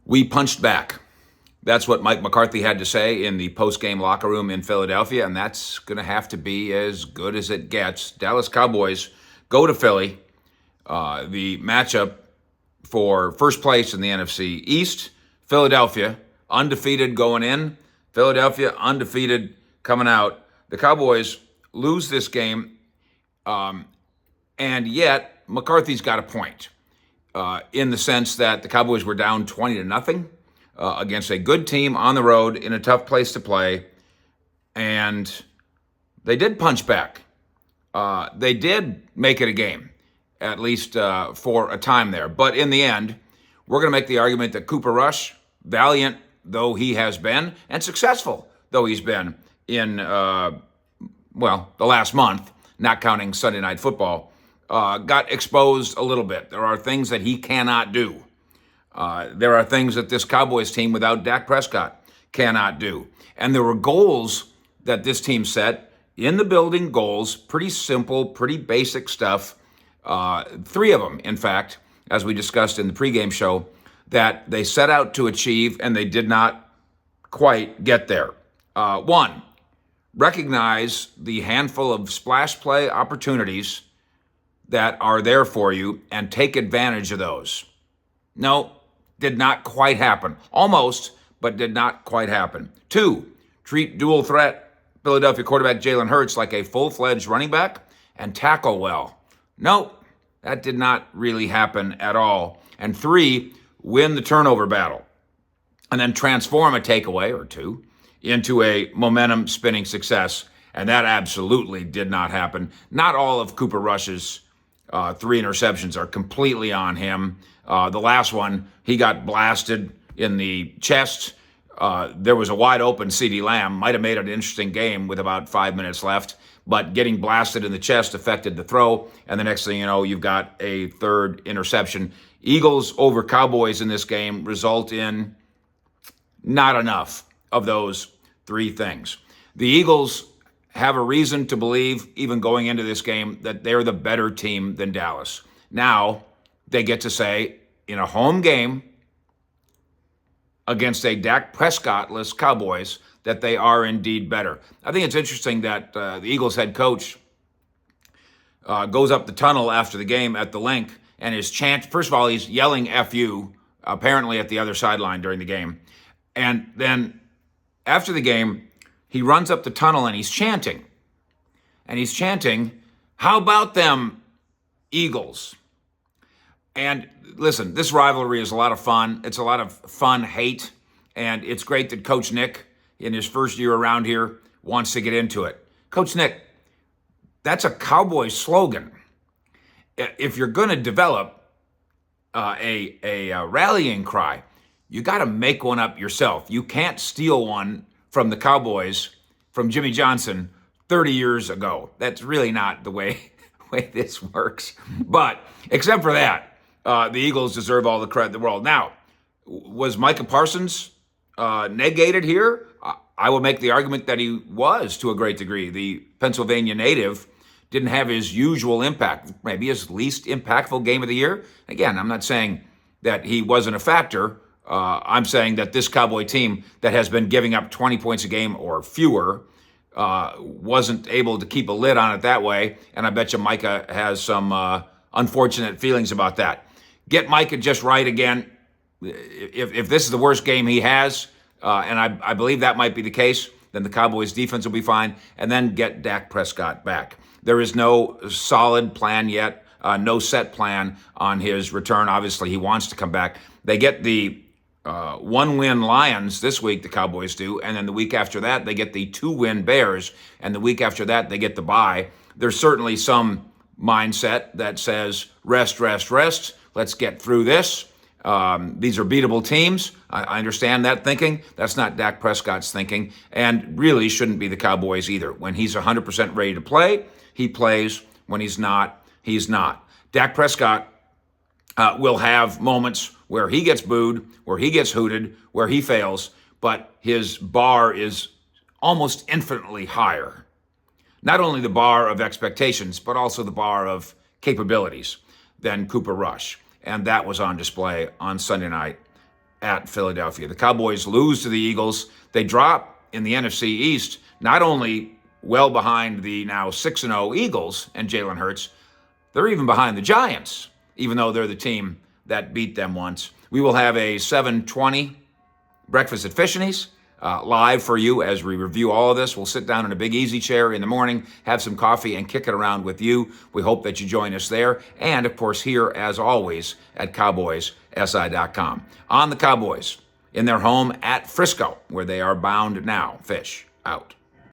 We punched back. That's what Mike McCarthy had to say in the post-game locker room in Philadelphia, and that's going to have to be as good as it gets. Dallas Cowboys go to Philly. The matchup for first place in the NFC East, Philadelphia, undefeated going in, Philadelphia undefeated coming out. The Cowboys lose this game, and yet McCarthy's got a point in the sense that the Cowboys were down 20-0 against a good team on the road in a tough place to play, and they did punch back. They did make it a game, at least for a time there. But in the end, we're going to make the argument that Cooper Rush, valiant though he has been, and successful though he's been in, the last month, not counting Sunday Night Football, got exposed a little bit. There are things that he cannot do. There are things that this Cowboys team without Dak Prescott cannot do. And there were goals that this team set in the building, goals, pretty simple, pretty basic stuff. 3 of them, in fact, as we discussed in the pregame show, that they set out to achieve and they did not quite get there. 1, recognize the handful of splash play opportunities that are there for you and take advantage of those. No, did not quite happen. Almost, but did not quite happen. 2, treat dual threat Philadelphia quarterback Jalen Hurts like a full-fledged running back and tackle well. No, that did not really happen at all. And 3, win the turnover battle and then transform a takeaway or 2 into a momentum-spinning success. And that absolutely did not happen. Not all of Cooper Rush's 3 interceptions are completely on him. The last one, he got blasted in the chest. There was a wide open CeeDee Lamb. Might have made it an interesting game with about 5 minutes left, but getting blasted in the chest affected the throw. And the next thing you know, you've got a 3rd interception. Eagles over Cowboys in this game result in not enough of those 3 things. The Eagles have a reason to believe, even going into this game, that they're the better team than Dallas. Now, they get to say, in a home game against a Dak Prescott-less Cowboys, that they are indeed better. I think it's interesting that the Eagles head coach goes up the tunnel after the game at the link and his chant, first of all, he's yelling F you, apparently at the other sideline during the game. And then after the game, he runs up the tunnel and he's chanting. And he's chanting, "How about them Eagles?" And listen, this rivalry is a lot of fun. It's a lot of fun hate. And it's great that Coach Nick, in his first year around here, wants to get into it. Coach Nick, that's a Cowboys slogan. If you're going to develop a rallying cry, you got to make one up yourself. You can't steal one from the Cowboys, from Jimmy Johnson 30 years ago. That's really not the way this works. But except for that, the Eagles deserve all the credit in the world. Now, was Micah Parsons negated here? I will make the argument that he was to a great degree. The Pennsylvania native didn't have his usual impact, maybe his least impactful game of the year. Again, I'm not saying that he wasn't a factor. I'm saying that this Cowboy team that has been giving up 20 points a game or fewer wasn't able to keep a lid on it that way. And I bet you Micah has some unfortunate feelings about that. Get Micah just right again. If this is the worst game he has, and I believe that might be the case, then the Cowboys defense will be fine. And then get Dak Prescott back. There is no solid plan yet, no set plan on his return. Obviously, he wants to come back. They get the 1-win Lions this week, the Cowboys do, and then the week after that, they get the 2-win Bears, and the week after that, they get the bye. There's certainly some mindset that says, rest, rest, rest. Let's get through this. These are beatable teams. I understand that thinking. That's not Dak Prescott's thinking, and really shouldn't be the Cowboys either. When he's 100% ready to play, he plays. When he's not, he's not. Dak Prescott will have moments where he gets booed, where he gets hooted, where he fails, but his bar is almost infinitely higher. Not only the bar of expectations, but also the bar of capabilities than Cooper Rush. And that was on display on Sunday night at Philadelphia. The Cowboys lose to the Eagles. They drop in the NFC East, not only well behind the now 6-0 Eagles and Jalen Hurts, they're even behind the Giants, even though they're the team that beat them once. We will have a 7:20 breakfast at Fishney's live for you as we review all of this. We'll sit down in a big easy chair in the morning, have some coffee, and kick it around with you. We hope that you join us there. And, of course, here, as always, at CowboysSI.com. On the Cowboys, in their home at Frisco, where they are bound now. Fish out.